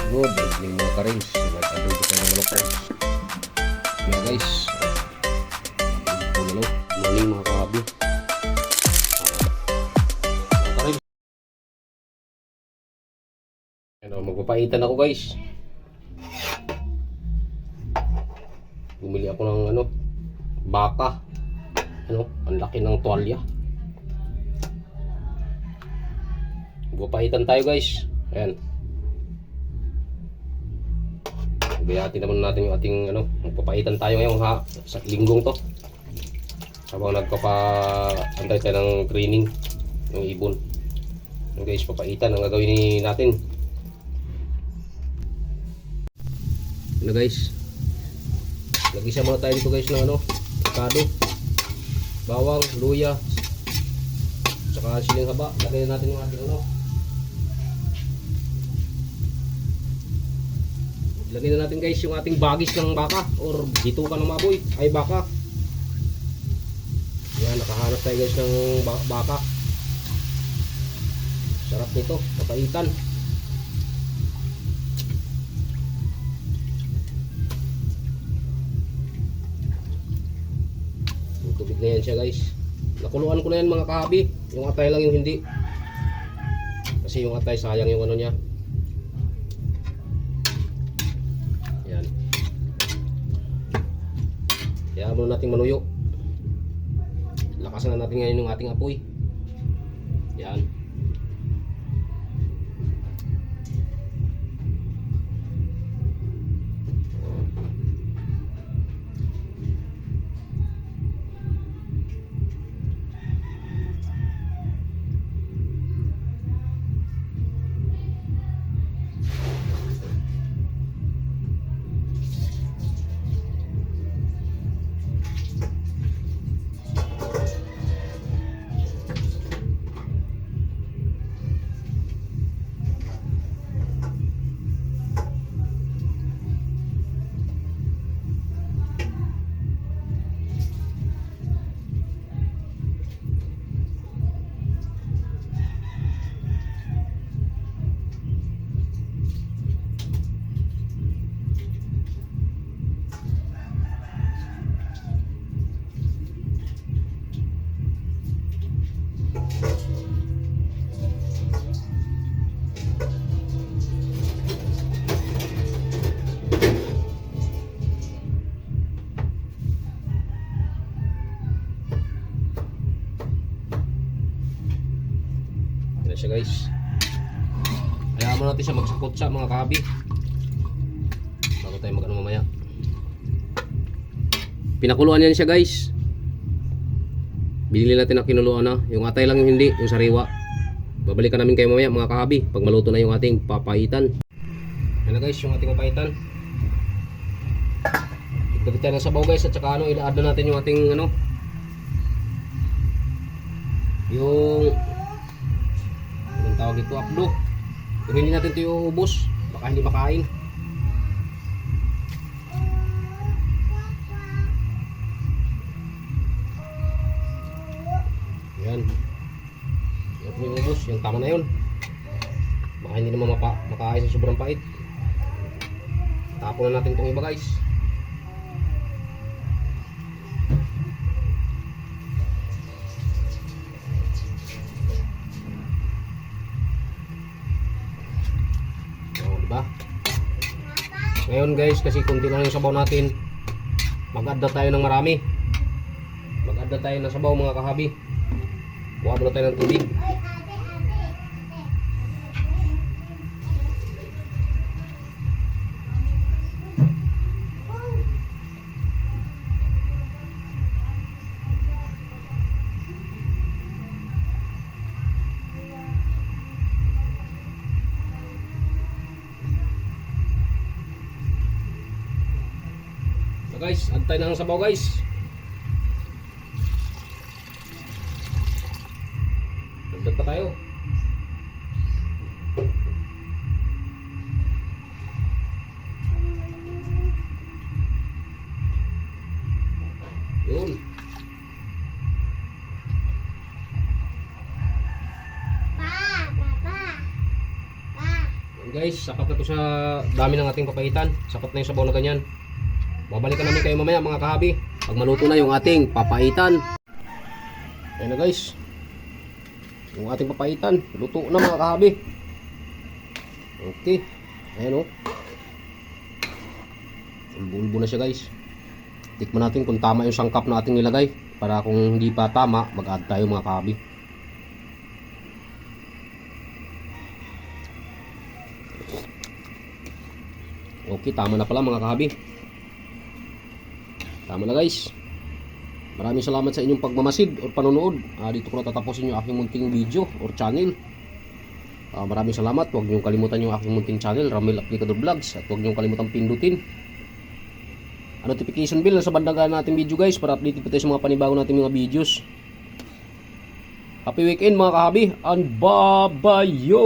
Good evening mga ka-range. Nag-adobo tayo ng manok range. Kaya guys, morning mga kahabi. Mga ka-range, magpapaitan ako guys. Bumili ako ng baka. Ang laki ng tuwalya. Magpapaitan tayo guys. Ayan. Bayatin naman natin yung ating magpapaitan tayo ngayong sa linggong to. Habang nagpapa-antay tayo ng training ng ibon. Yung guys, papaitan ang gagawin natin. Ano guys? Nag-isa muna tayo dito guys ng avocado, bawang, luya, saka siling haba. Lagyan natin yung ating Lagyan na natin guys yung ating bagis ng baka or bituka ng maboy ay baka. Yan, nakahanap tayo guys ng baka. Sarap nito, papaitan. Tubig na yan siya guys. Nakuluan ko na yan mga kahabi. Yung atay lang yung hindi. Kasi yung atay sayang yung niya. Kaya muna natin manuyo. Lakasan na natin ngayon yung ating apoy. Yan. Siya guys. Hayaan mo natin siya magsakot siya mga kahabi. Bago tayo mamaya. Pinakuluan yan siya guys. Binili natin na kinuluan na. Yung atay lang yung hindi, yung sariwa. Babalikan namin kayo mamaya mga kahabi pag maluto na yung ating papaitan. Yan na guys, yung ating papaitan. Igdagit tayo ng sabaw guys at saka ila-add na natin yung ating yung tawag ito updo. Pero hindi natin ito iubos, baka hindi makain. Yan. Hindi natin iubos, yung tama na yun. Baka hindi naman makain sa sobrang pait. Tapon na natin itong iba guys. Ngayon guys, kasi kunti lang yung sabaw natin, mag-add na tayo ng marami. Mag-add na tayo ng sabaw mga kahabi. Kuha muna tayo ng tubig. Guys, antay na ang sabaw guys. Dagdag pa tayo. Yun. guys, sapat na to sa dami ng ating papaitan. Sapat na yung sabaw na ganyan. Babalikan namin kayo mamaya mga kahabi pag maluto na yung ating papaitan. Ayan na guys, yung ating papaitan luto na mga kahabi. Okay, ayan o. Bulbo na siya guys. Tikman natin kung tama yung sangkap na ating nilagay. Para kung hindi pa tama, mag-add tayo mga kahabi. Okay, tama na pala mga kahabi. Tama na guys. Maraming salamat sa inyong pagmamasid o panonood. Dito ko na tatapusin yung aking munting video or channel. Maraming salamat. Huwag niyong kalimutan yung aking munting channel, Ramil Aplicador Vlogs. At huwag niyong kalimutan pindutin notification bell sa bandang natin video guys para updated po tayo sa mga panibago natin mga videos. Happy weekend mga kahabi and babayo!